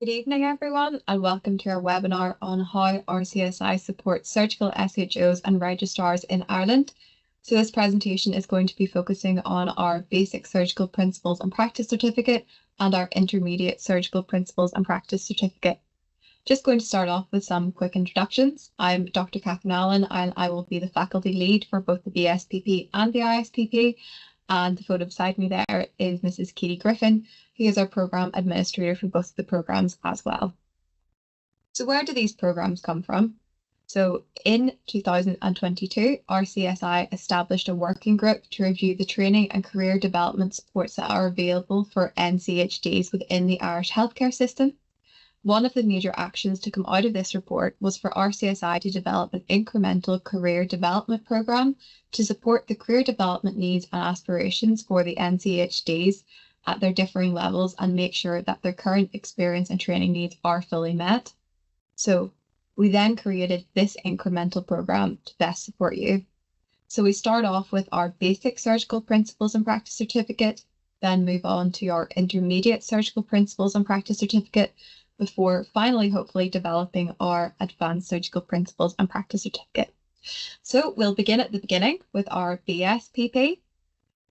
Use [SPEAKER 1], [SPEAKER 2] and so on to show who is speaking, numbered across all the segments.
[SPEAKER 1] Good evening, everyone, and welcome to our webinar on how RCSI supports surgical SHOs and registrars in Ireland. So this presentation is going to be focusing on our basic surgical principles and practice certificate and our intermediate surgical principles and practice certificate. Just going to start off with some quick introductions. I'm Dr. Catherine Allen, and I will be the faculty lead for both the BSPP and the ISPP. And the photo beside me there is Mrs. Katie Griffin, who is our program administrator for both of the programs as well. So where do these programs come from? So in 2022, RCSI established a working group to review the training and career development supports that are available for NCHDs within the Irish healthcare system. One of the major actions to come out of this report was for RCSI to develop an incremental career development programme to support the career development needs and aspirations for the NCHDs at their differing levels and make sure that their current experience and training needs are fully met. So we then created this incremental programme to best support you. So we start off with our basic surgical principles and practice certificate, then move on to our intermediate surgical principles and practice certificate, before finally hopefully developing our advanced surgical principles and practice certificate. So we'll begin at the beginning with our BSPP.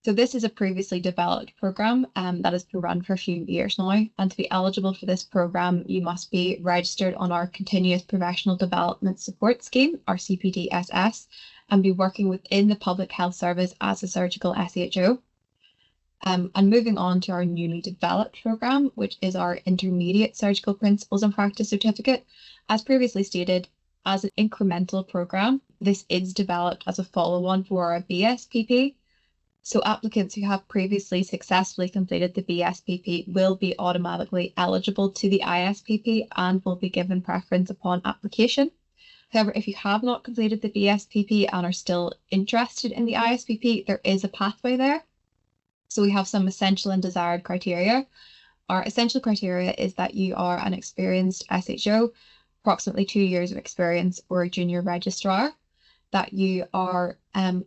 [SPEAKER 1] So this is a previously developed programme that has been run for a few years now, and to be eligible for this programme you must be registered on our Continuous Professional Development Support Scheme, our CPDSS, and be working within the Public Health Service as a surgical SHO. And moving on to our newly developed programme, which is our Intermediate Surgical Principles and Practice Certificate. As previously stated, as an incremental programme, this is developed as a follow-on for our BSPP. So applicants who have previously successfully completed the BSPP will be automatically eligible to the ISPP and will be given preference upon application. However, if you have not completed the BSPP and are still interested in the ISPP, there is a pathway there. So we have some essential and desired criteria. Our essential criteria is that you are an experienced SHO, approximately 2 years of experience, or a junior registrar, that you are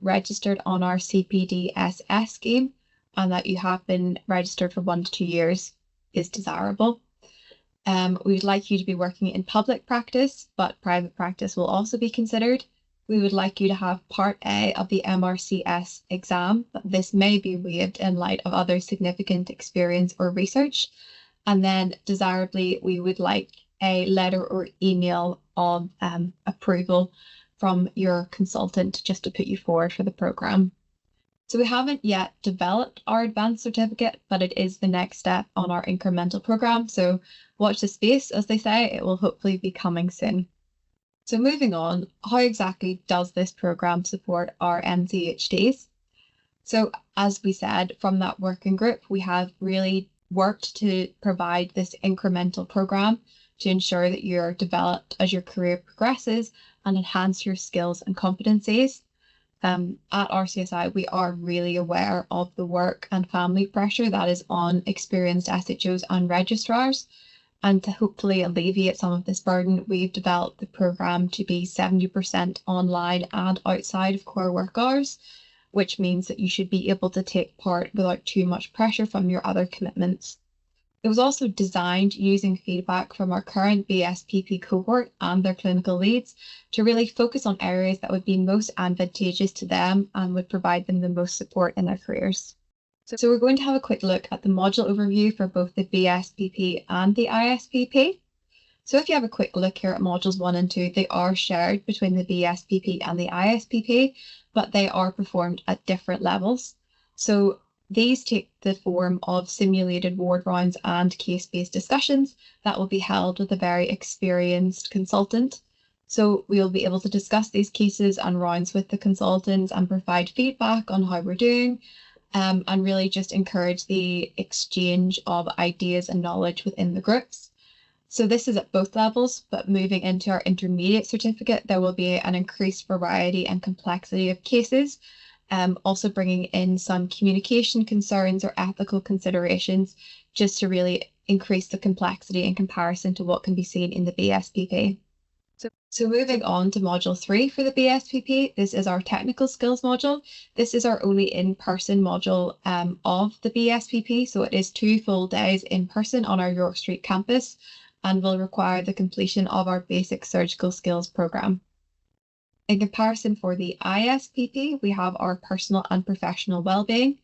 [SPEAKER 1] registered on our CPDSS scheme, and that you have been registered for 1 to 2 years is desirable. We would like you to be working in public practice, but private practice will also be considered. We would like you to have Part A of the MRCS exam, but this may be waived in light of other significant experience or research. And then desirably, we would like a letter or email of approval from your consultant just to put you forward for the programme. So we haven't yet developed our advanced certificate, but it is the next step on our incremental programme. So watch the space, as they say, it will hopefully be coming soon. So moving on, how exactly does this programme support our NCHDs? So as we said, from that working group, we have really worked to provide this incremental programme to ensure that you're developed as your career progresses and enhance your skills and competencies. At RCSI, we are really aware of the work and family pressure that is on experienced SHOs and registrars. And to hopefully alleviate some of this burden, we've developed the programme to be 70% online and outside of core work hours, which means that you should be able to take part without too much pressure from your other commitments. It was also designed using feedback from our current BSPP cohort and their clinical leads to really focus on areas that would be most advantageous to them and would provide them the most support in their careers. So we're going to have a quick look at the module overview for both the BSPP and the ISPP. So if you have a quick look here at modules 1 and 2, they are shared between the BSPP and the ISPP, but they are performed at different levels. So these take the form of simulated ward rounds and case-based discussions that will be held with a very experienced consultant. So we'll be able to discuss these cases and rounds with the consultants and provide feedback on how we're doing, and really just encourage the exchange of ideas and knowledge within the groups. So this is at both levels, but moving into our intermediate certificate, there will be an increased variety and complexity of cases, also bringing in some communication concerns or ethical considerations, just to really increase the complexity in comparison to what can be seen in the BSPP. So moving on to module 3 for the BSPP, this is our technical skills module. This is our only in-person module of the BSPP, so it is 2 full days in person on our York Street campus, and will require the completion of our basic surgical skills program. In comparison, for the ISPP, we have our personal and professional well-being.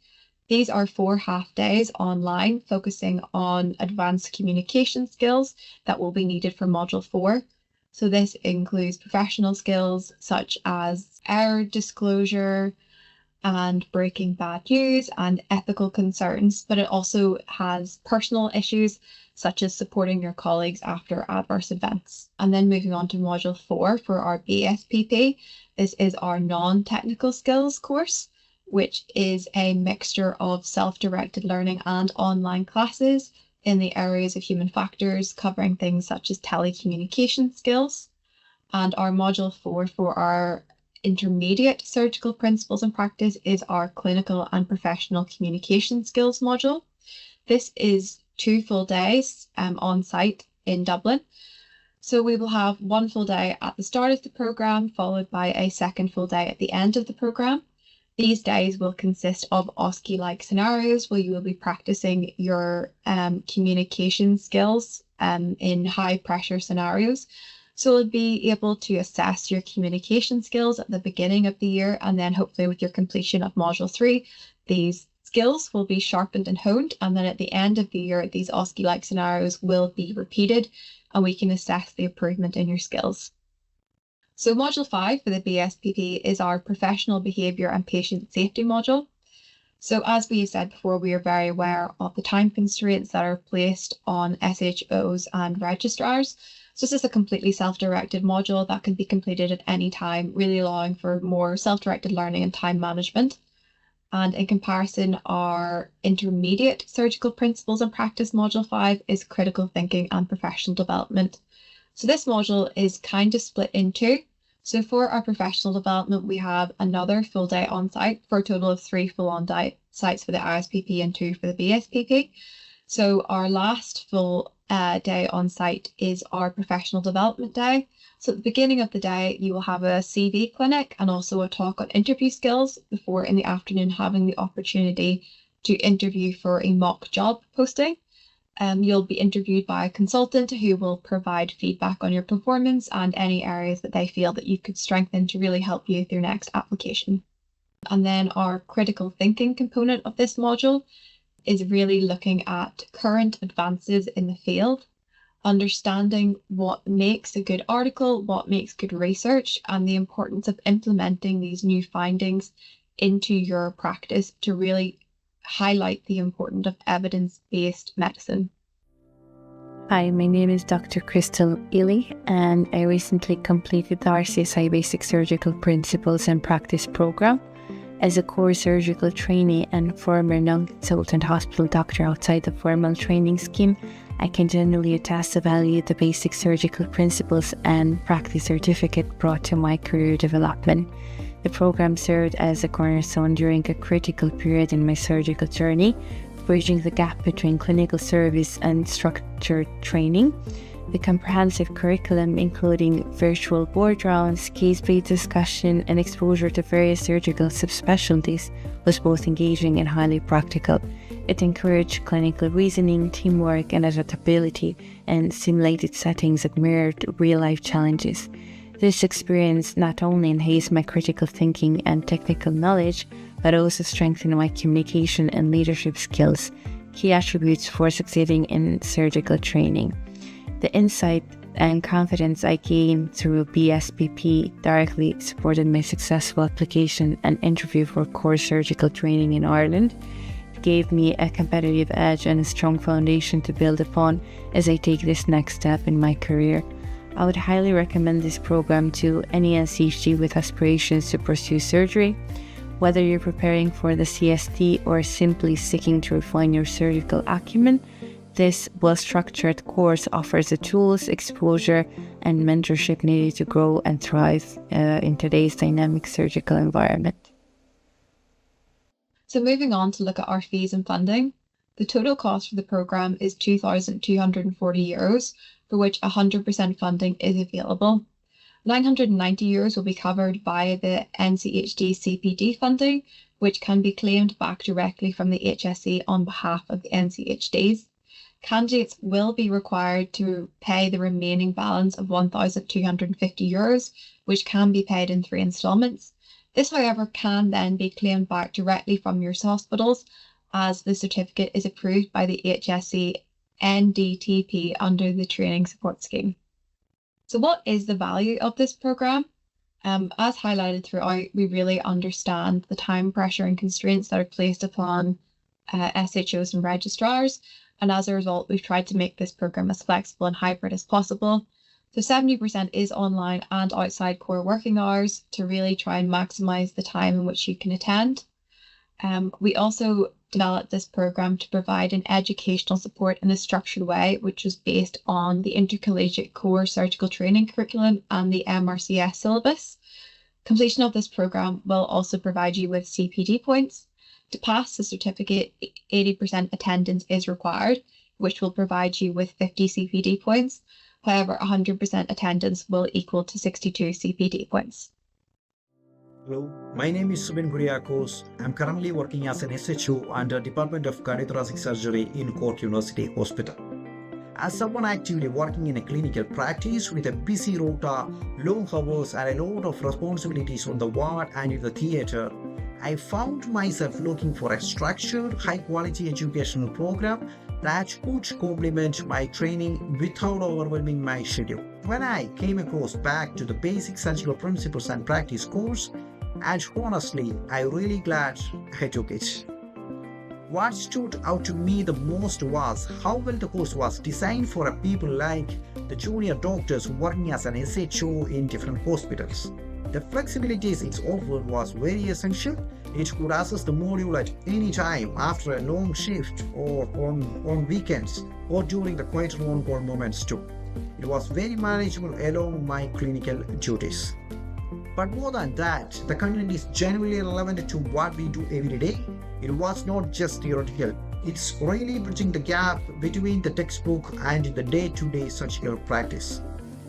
[SPEAKER 1] These are 4 half days online, focusing on advanced communication skills that will be needed for Module 4. So this includes professional skills such as error disclosure and breaking bad news and ethical concerns, but it also has personal issues such as supporting your colleagues after adverse events. And then moving on to Module 4 for our BSPP, this is our non-technical skills course, which is a mixture of self-directed learning and online classes in the areas of human factors, covering things such as telecommunication skills. And our Module 4 for our intermediate surgical principles and practice is our clinical and professional communication skills module. This is 2 full days on site in Dublin. So we will have 1 full day at the start of the programme, followed by a 2nd full day at the end of the programme. These days will consist of OSCE-like scenarios where you will be practicing your communication skills in high pressure scenarios. So you'll be able to assess your communication skills at the beginning of the year, and then hopefully with your completion of Module 3, these skills will be sharpened and honed, and then at the end of the year, these OSCE-like scenarios will be repeated, and we can assess the improvement in your skills. So Module 5 for the BSPP is our professional behaviour and patient safety module. So as we said before, we are very aware of the time constraints that are placed on SHOs and registrars. So this is a completely self-directed module that can be completed at any time, really allowing for more self-directed learning and time management. And in comparison, our intermediate surgical principles and practice Module 5 is critical thinking and professional development. So this module is kind of split in 2. So for our professional development, we have another full day on site for a total of 3 full-on sites for the ISPP and 2 for the BSPP. So our last full day on site is our professional development day. So at the beginning of the day, you will have a CV clinic and also a talk on interview skills before in the afternoon having the opportunity to interview for a mock job posting. You'll be interviewed by a consultant who will provide feedback on your performance and any areas that they feel that you could strengthen to really help you with your next application. And then our critical thinking component of this module is really looking at current advances in the field, understanding what makes a good article, what makes good research, and the importance of implementing these new findings into your practice to really highlight the importance of evidence-based medicine.
[SPEAKER 2] Hi, my name is Dr. Crystal Illy, and I recently completed the RCSI Basic Surgical Principles and Practice program. As a core surgical trainee and former non-consultant hospital doctor outside the formal training scheme, I can genuinely attest the value the basic surgical principles and practice certificate brought to my career development. The program served as a cornerstone during a critical period in my surgical journey, bridging the gap between clinical service and structured training. The comprehensive curriculum, including virtual board rounds, case-based discussion, and exposure to various surgical subspecialties, was both engaging and highly practical. It encouraged clinical reasoning, teamwork, and adaptability in simulated settings that mirrored real-life challenges. This experience not only enhanced my critical thinking and technical knowledge, but also strengthened my communication and leadership skills, key attributes for succeeding in surgical training. The insight and confidence I gained through BSPP directly supported my successful application and interview for core surgical training in Ireland. It gave me a competitive edge and a strong foundation to build upon as I take this next step in my career. I would highly recommend this program to any NCHD with aspirations to pursue surgery. Whether you're preparing for the CST or simply seeking to refine your surgical acumen, this well-structured course offers the tools, exposure, and mentorship needed to grow and thrive in today's dynamic surgical environment.
[SPEAKER 1] So moving on to look at our fees and funding, the total cost for the programme is €2,240, for which 100% funding is available. €990 will be covered by the NCHD CPD funding, which can be claimed back directly from the HSE on behalf of the NCHDs. candidates will be required to pay the remaining balance of €1,250, which can be paid in 3 instalments. This, however, can then be claimed back directly from your hospitals as the certificate is approved by the HSE NDTP under the Training Support Scheme. So what is the value of this programme? As highlighted throughout, we really understand the time pressure and constraints that are placed upon SHOs and registrars, and as a result, we've tried to make this programme as flexible and hybrid as possible. So 70% is online and outside core working hours to really try and maximise the time in which you can attend. We also developed this programme to provide an educational support in a structured way, which was based on the Intercollegiate Core Surgical Training Curriculum and the MRCS syllabus. Completion of this programme will also provide you with CPD points. To pass the certificate, 80% attendance is required, which will provide you with 50 CPD points. However, 100% attendance will equal to 62 CPD points.
[SPEAKER 3] Hello, my name is Subin Kuriakos. I'm currently working as an SHO under Department of Cardiothoracic Surgery in Cork University Hospital. As someone actively working in a clinical practice with a busy rota, long hours and a lot of responsibilities on the ward and in the theatre, I found myself looking for a structured, high-quality educational program that could complement my training without overwhelming my schedule. When I came across back to the Basic Surgical Principles and Practice course, and honestly, I'm really glad I took it. What stood out to me the most was how well the course was designed for people like the junior doctors working as an SHO in different hospitals. The flexibilities it offered was very essential. It could access the module at any time after a long shift or on weekends or during the quieter on-call moments too. It was very manageable along my clinical duties. But more than that, the content is genuinely relevant to what we do every day. It was not just theoretical. It's really bridging the gap between the textbook and the day-to-day surgical practice.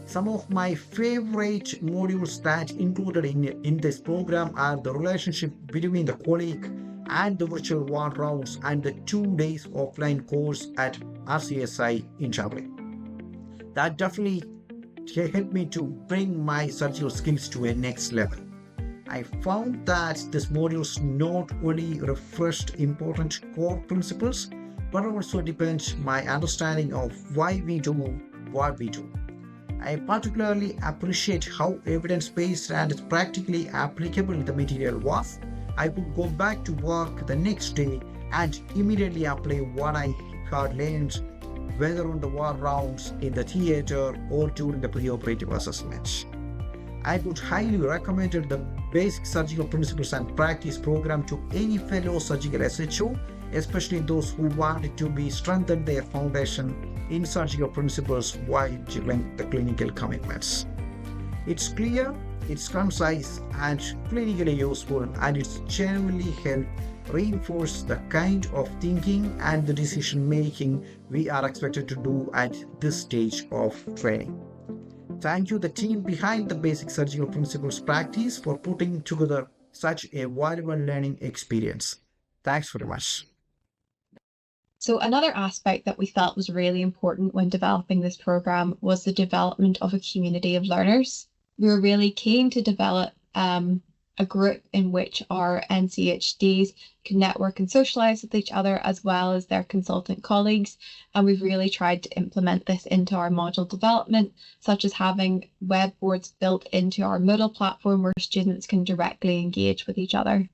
[SPEAKER 3] Some of my favorite modules that included in this program are the relationship between the colleague and the virtual ward rounds and the 2 days offline course at RCSI in Chablis. That definitely helped me to bring my surgical skills to a next level. I found that this modules not only refreshed important core principles, but also deepened my understanding of why we do what we do. I particularly appreciate how evidence-based and practically applicable the material was. I could go back to work the next day and immediately apply what I had learned, whether on the ward rounds, in the theatre, or during the preoperative assessments. I would highly recommend the Basic Surgical Principles and Practice program to any fellow surgical SHO, especially those who wanted to be strengthen their foundation in surgical principles while juggling the clinical commitments. It's clear, it's concise and clinically useful, and it's genuinely helped reinforce the kind of thinking and the decision making we are expected to do at this stage of training. Thank you the team behind the Basic Surgical Principles Practice for putting together such a valuable learning experience. Thanks very much.
[SPEAKER 1] So another aspect that we felt was really important when developing this programme was the development of a community of learners. We were really keen to develop a group in which our NCHDs can network and socialise with each other as well as their consultant colleagues, and we've really tried to implement this into our module development, such as having web boards built into our Moodle platform where students can directly engage with each other.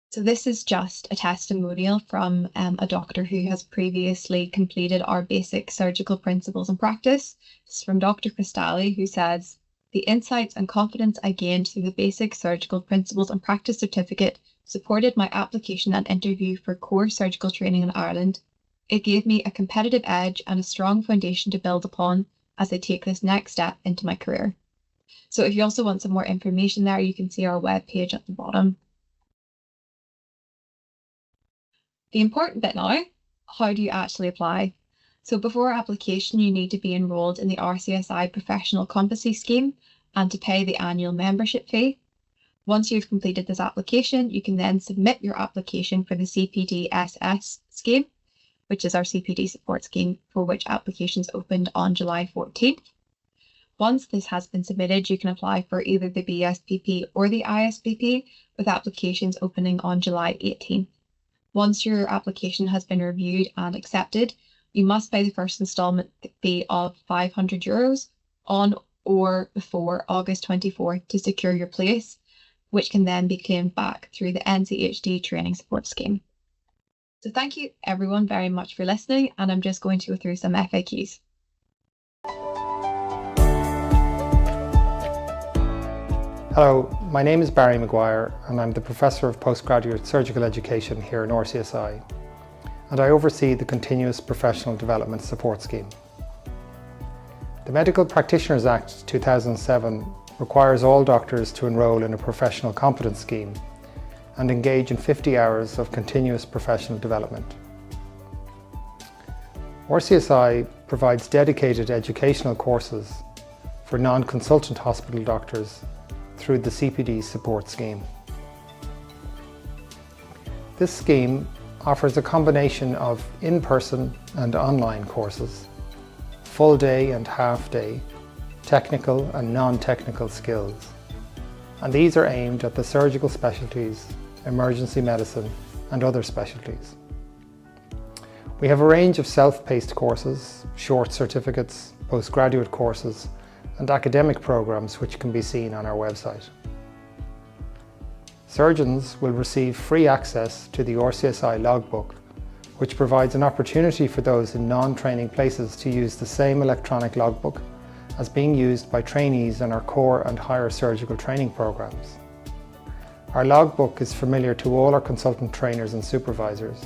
[SPEAKER 1] So this is just a testimonial from a doctor who has previously completed our Basic Surgical Principles and Practice. It's from Dr. Cristalli, who says, "The insights and confidence I gained through the Basic Surgical Principles and Practice certificate supported my application and interview for core surgical training in Ireland. It gave me a competitive edge and a strong foundation to build upon as I take this next step into my career." So if you also want some more information there, you can see our webpage at the bottom. The important bit now, how do you actually apply? So before application, you need to be enrolled in the RCSI Professional Competency Scheme and to pay the annual membership fee. Once you've completed this application, you can then submit your application for the CPD-SS scheme. which is our CPD support scheme, for which applications opened on July 14th. Once this has been submitted, you can apply for either the BSPP or the ISPP, with applications opening on July 18th. Once your application has been reviewed and accepted, you must pay the first instalment fee of €500 on or before August 24th to secure your place, which can then be claimed back through the NCHD training support scheme. So thank you everyone very much for listening, and I'm just going to go through some FAQs.
[SPEAKER 4] Hello, my name is Barry Maguire and I'm the Professor of Postgraduate Surgical Education here in RCSI, and I oversee the Continuous Professional Development Support Scheme. The Medical Practitioners Act 2007 requires all doctors to enrol in a professional competence scheme and engage in 50 hours of continuous professional development. RCSI provides dedicated educational courses for non-consultant hospital doctors through the CPD support scheme. This scheme offers a combination of in-person and online courses, full day and half day, technical and non-technical skills, and these are aimed at the surgical specialties, emergency medicine and other specialties. We have a range of self-paced courses, short certificates, postgraduate courses and academic programs which can be seen on our website. Surgeons will receive free access to the RCSI logbook, which provides an opportunity for those in non-training places to use the same electronic logbook as being used by trainees in our core and higher surgical training programs. Our logbook is familiar to all our consultant trainers and supervisors,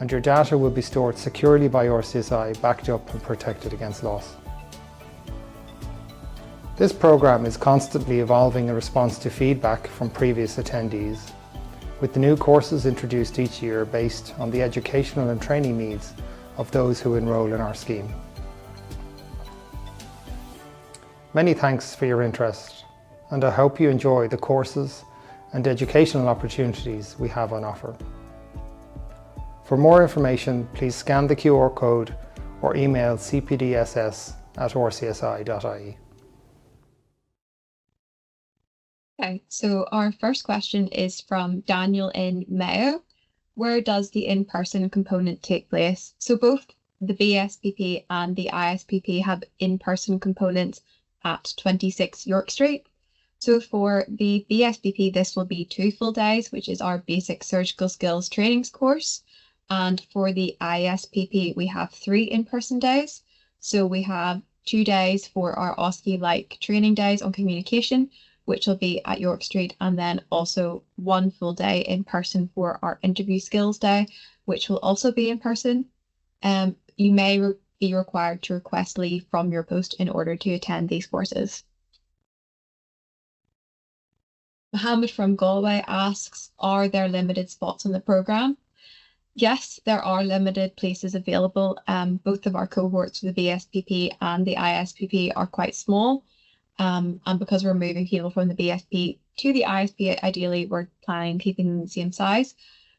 [SPEAKER 4] and your data will be stored securely by RCSI, backed up and protected against loss. This program is constantly evolving in response to feedback from previous attendees, with the new courses introduced each year based on the educational and training needs of those who enrol in our scheme. Many thanks for your interest, and I hope you enjoy the courses and educational opportunities we have on offer. For more information, please scan the QR code or email cpdss@rcsi.ie.
[SPEAKER 1] Okay, so our first question is from Daniel in Mayo. Where does the in-person component take place? So both the BSPP and the ISPP have in-person components at 26 York Street. So for the BSPP, this will be 2 full days, which is our basic surgical skills trainings course. And for the ISPP, we have 3 in-person days. So we have 2 days for our OSCE-like training days on communication, which will be at York Street, and then also 1 full day in person for our interview skills day, which will also be in person. You may be required to request leave from your post in order to attend these courses. Mohammed from Galway asks, are there limited spots on the programme? Yes, there are limited places available. Both of our cohorts for the BSPP and the ISPP are quite small. And because we're moving people from the BSP to the ISP, ideally we're planning on keeping them the same size.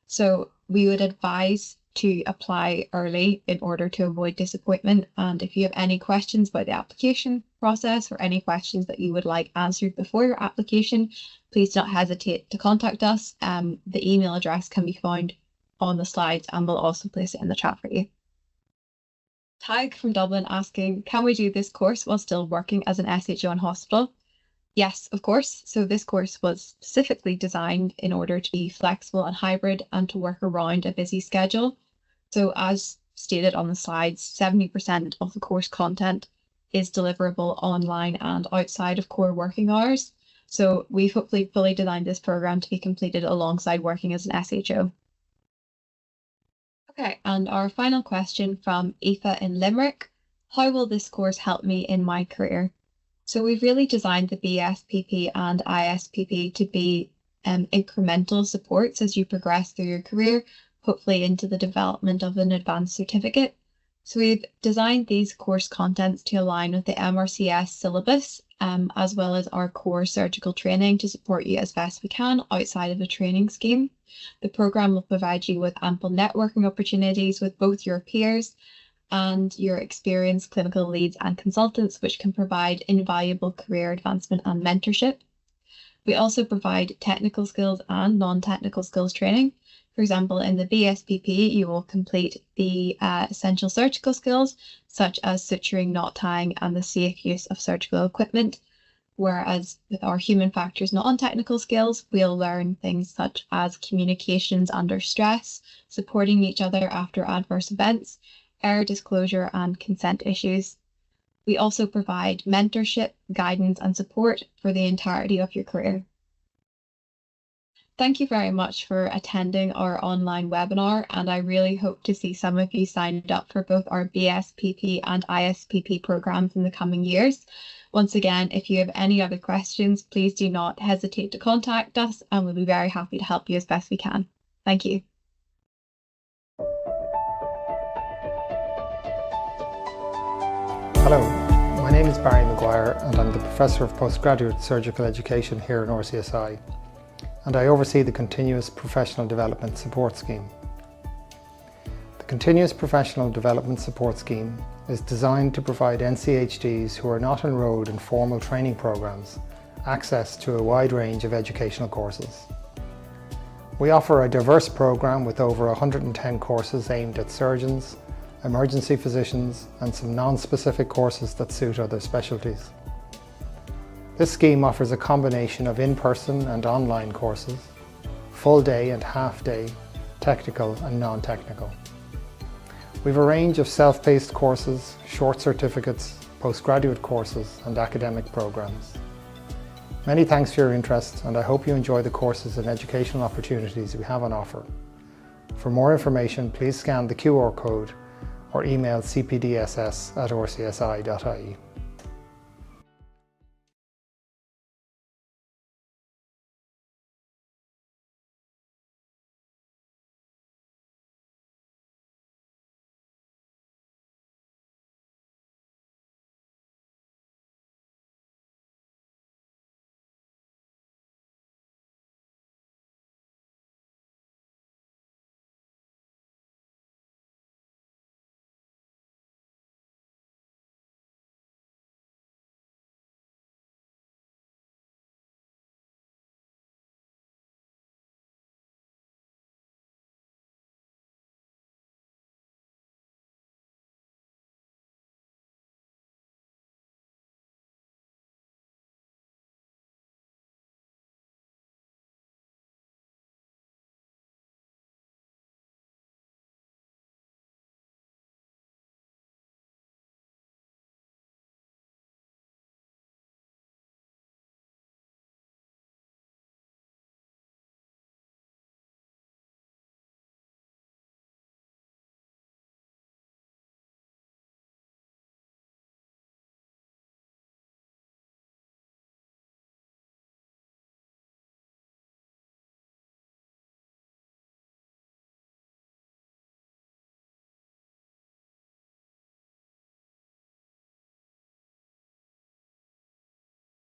[SPEAKER 1] So we would advise to apply early in order to avoid disappointment. And if you have any questions about the application process or any questions that you would like answered before your application, please don't hesitate to contact us. The email address can be found on the slides, and we'll also place it in the chat for you. Tag from Dublin asking, can we do this course while still working as an SHO in hospital? Yes, of course. So this course was specifically designed in order to be flexible and hybrid and to work around a busy schedule. So as stated on the slides, 70% of the course content is deliverable online and outside of core working hours. So we've hopefully fully designed this program to be completed alongside working as an SHO. Okay, and our final question from Aoife in Limerick. How will this course help me in my career? So we've really designed the BSPP and ISPP to be incremental supports as you progress through your career, hopefully into the development of an advanced certificate. So we've designed these course contents to align with the MRCS syllabus as well as our core surgical training to support you as best we can outside of the training scheme. The programme will provide you with ample networking opportunities with both your peers and your experienced clinical leads and consultants, which can provide invaluable career advancement and mentorship. We also provide technical skills and non-technical skills training. For example, in the BSPP, you will complete the essential surgical skills, such as suturing, knot tying, and the safe use of surgical equipment. Whereas with our human factors non-technical skills, we'll learn things such as communications under stress, supporting each other after adverse events, error disclosure, and consent issues. We also provide mentorship, guidance, and support for the entirety of your career. Thank you very much for attending our online webinar, and I really hope to see some of you signed up for both our BSPP and ISPP programs in the coming years. Once again, if you have any other questions, please do not hesitate to contact us, and we'll be very happy to help you as best we can. Thank you.
[SPEAKER 4] Hello, my name is Barry Maguire and I'm the Professor of Postgraduate Surgical Education here in RCSI, and I oversee the Continuous Professional Development Support Scheme. The Continuous Professional Development Support Scheme is designed to provide NCHDs who are not enrolled in formal training programs access to a wide range of educational courses. We offer a diverse program with over 110 courses aimed at surgeons, emergency physicians, and some non-specific courses that suit other specialties. This scheme offers a combination of in-person and online courses, full day and half day, technical and non-technical. We have a range of self-paced courses, short certificates, postgraduate courses and academic programs. Many thanks for your interest, and I hope you enjoy the courses and educational opportunities we have on offer. For more information, please scan the QR code or email cpdss@rcsi.ie.